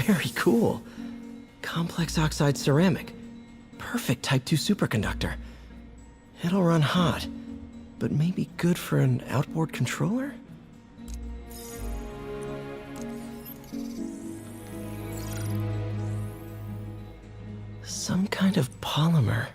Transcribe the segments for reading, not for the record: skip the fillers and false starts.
Very cool. Complex oxide ceramic. Perfect Type 2 superconductor. It'll run hot, but maybe good for an outboard controller? Some kind of polymer.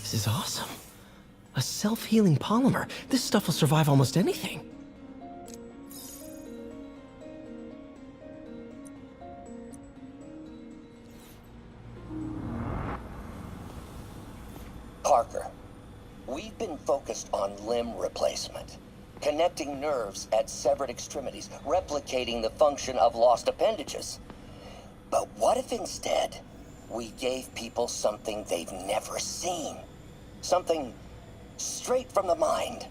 This is awesome. A self-healing polymer. This stuff will survive almost anything. Parker, we've been focused on limb replacement, connecting nerves at severed extremities, replicating the function of lost appendages. But what if instead we gave people something they've never seen? Something straight from the mind.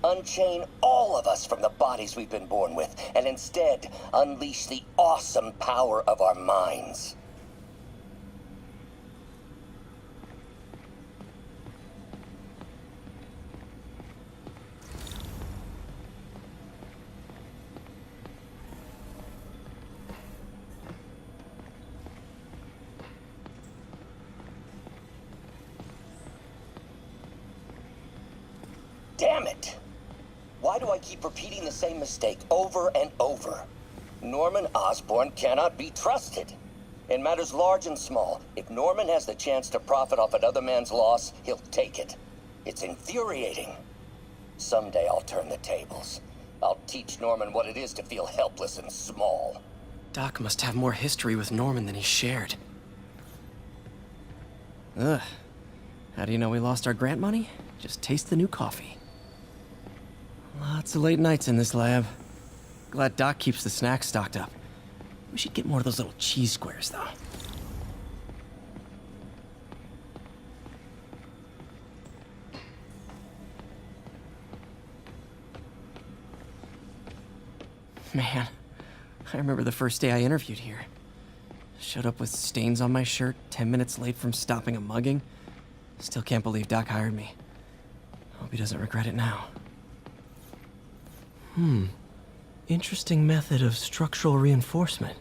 Unchain all of us from the bodies we've been born with, and instead unleash the awesome power of our minds. Damn it! Why do I keep repeating the same mistake over and over? Norman Osborn cannot be trusted. In matters large and small, if Norman has the chance to profit off another man's loss, he'll take it. It's infuriating. Someday I'll turn the tables. I'll teach Norman what it is to feel helpless and small. Doc must have more history with Norman than he shared. Ugh. How do you know we lost our grant money? Just taste the new coffee. Lots of late nights in this lab. Glad Doc keeps the snacks stocked up. We should get more of those little cheese squares, though. Man, I remember the first day I interviewed here. Showed up with stains on my shirt, 10 minutes late from stopping a mugging. Still can't believe Doc hired me. Hope he doesn't regret it now. Interesting method of structural reinforcement.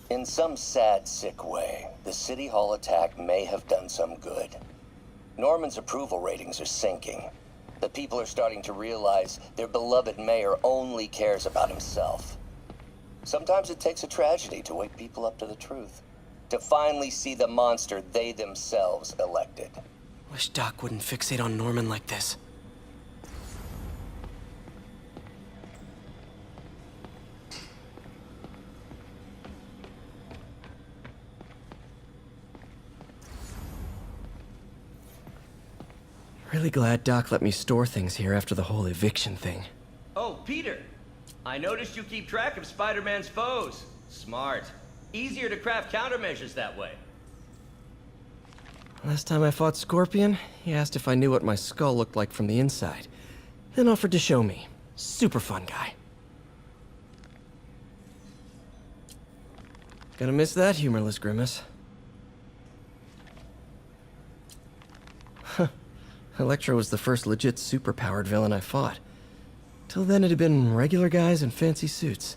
In some sad, sick way, the City Hall attack may have done some good. Norman's approval ratings are sinking. The people are starting to realize their beloved mayor only cares about himself. Sometimes it takes a tragedy to wake people up to the truth. To finally see the monster they themselves elected. Wish Doc wouldn't fixate on Norman like this. Really glad Doc let me store things here after the whole eviction thing. Oh, Peter! I noticed you keep track of Spider-Man's foes. Smart. Easier to craft countermeasures that way. Last time I fought Scorpion, he asked if I knew what my skull looked like from the inside. Then offered to show me. Super fun guy. Gonna miss that humorless grimace. Huh. Electro was the first legit superpowered villain I fought. Till then it had been regular guys in fancy suits.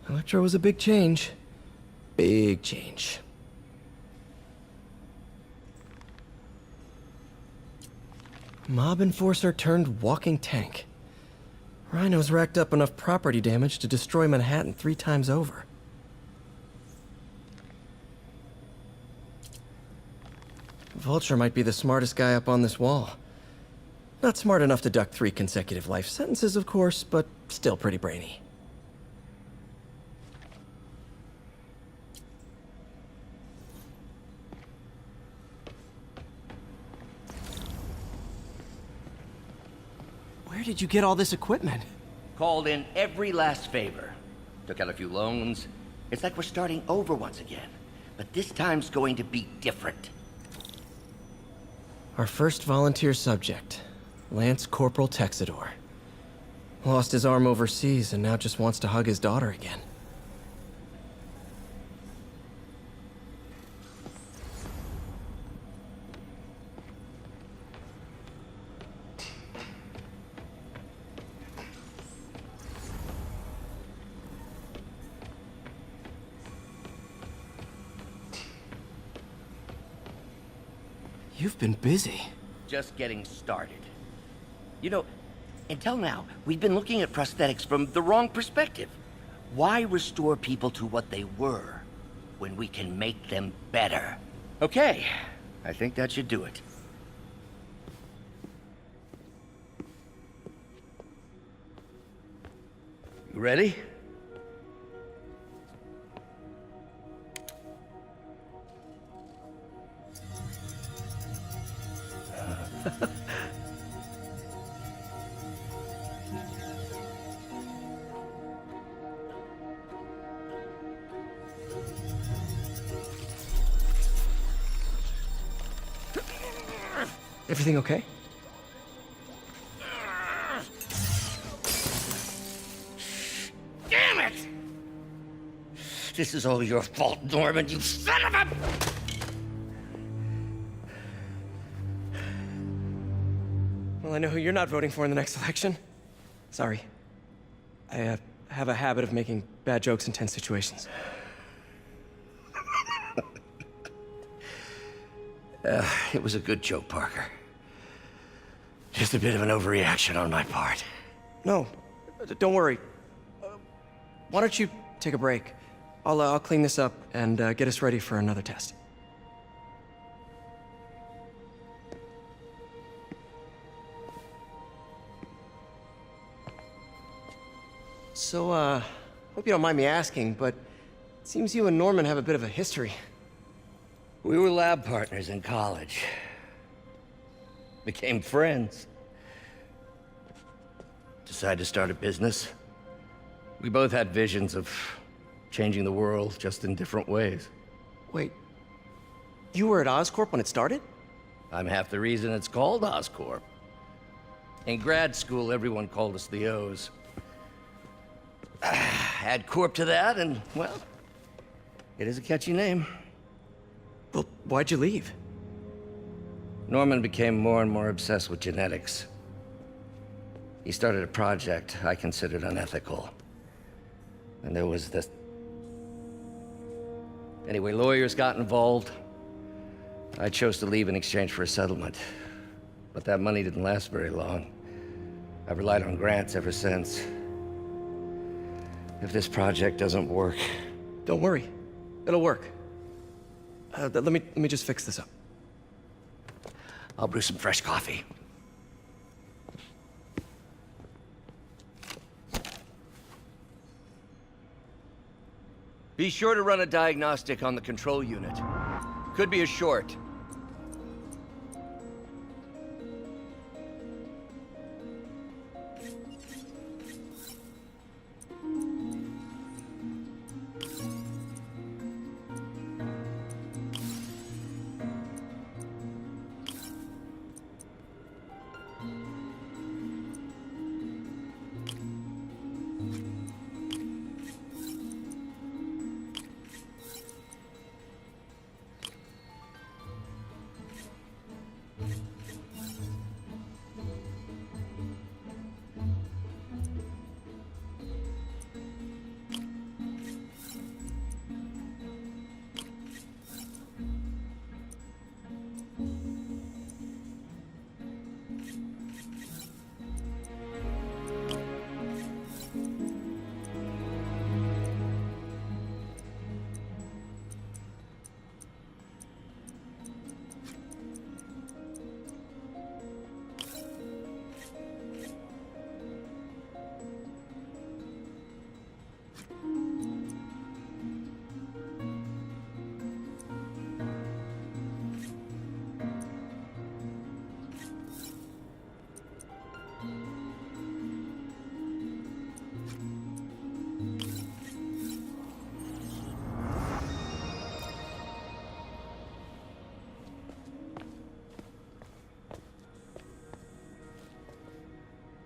Electro was a big change. Big change. Mob enforcer turned walking tank. Rhino's racked up enough property damage to destroy Manhattan 3 times over. Vulture might be the smartest guy up on this wall. Not smart enough to duck 3 consecutive life sentences, of course, but still pretty brainy. Where did you get all this equipment? Called in every last favor. Took out a few loans. It's like we're starting over once again. But this time's going to be different. Our first volunteer subject, Lance Corporal Texidor. Lost his arm overseas and now just wants to hug his daughter again. You've been busy. Just getting started. You know, until now, we've been looking at prosthetics from the wrong perspective. Why restore people to what they were when we can make them better? Okay, I think that should do it. You ready? Everything okay? Damn it! This is all your fault, Norman, you son of a... Well, I know who you're not voting for in the next election. Sorry. I have a habit of making bad jokes in tense situations. It was a good joke, Parker. Just a bit of an overreaction on my part. No, don't worry. Why don't you take a break? I'll clean this up and get us ready for another test. So, hope you don't mind me asking, but it seems you and Norman have a bit of a history. We were lab partners in college. Became friends. Decided to start a business. We both had visions of changing the world, just in different ways. Wait, you were at Oscorp when it started? I'm half the reason it's called Oscorp. In grad school, everyone called us the O's. Add Corp to that, and, well, it is a catchy name. Well, why'd you leave? Norman became more and more obsessed with genetics. He started a project I considered unethical. And there was this... Anyway, lawyers got involved. I chose to leave in exchange for a settlement. But that money didn't last very long. I've relied on grants ever since. If this project doesn't work... Don't worry. It'll work. Let me just fix this up. I'll brew some fresh coffee. Be sure to run a diagnostic on the control unit. Could be a short.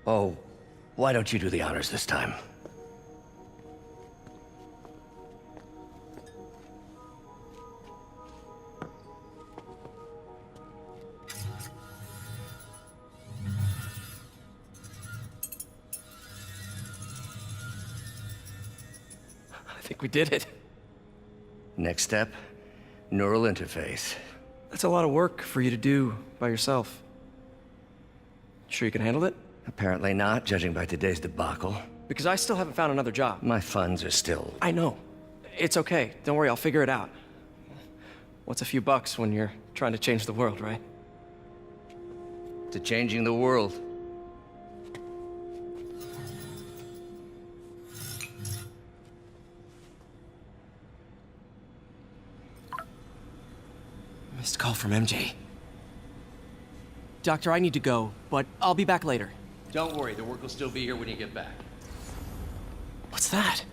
Oh, why don't you do the honors this time? I think we did it. Next step, neural interface. That's a lot of work for you to do by yourself. Sure you can handle it? Apparently not, judging by today's debacle. Because I still haven't found another job. My funds are still... I know. It's okay. Don't worry, I'll figure it out. What's a few bucks when you're trying to change the world, right? to changing the world. Missed call from MJ. Doctor, I need to go, but I'll be back later. Don't worry, the work will still be here when you get back. What's that?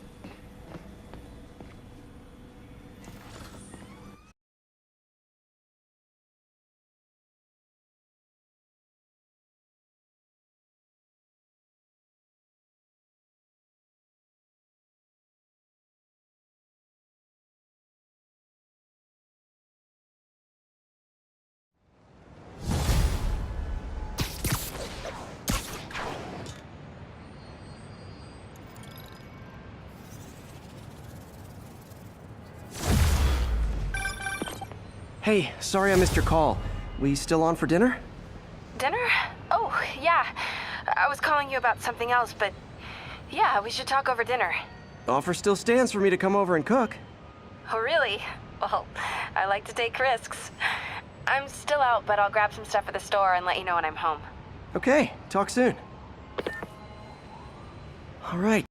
Hey, sorry I missed your call. We still on for dinner? Dinner? Oh, yeah. I was calling you about something else, but yeah, we should talk over dinner. Offer still stands for me to come over and cook. Oh, really? Well, I like to take risks. I'm still out, but I'll grab some stuff at the store and let you know when I'm home. Okay, talk soon. All right.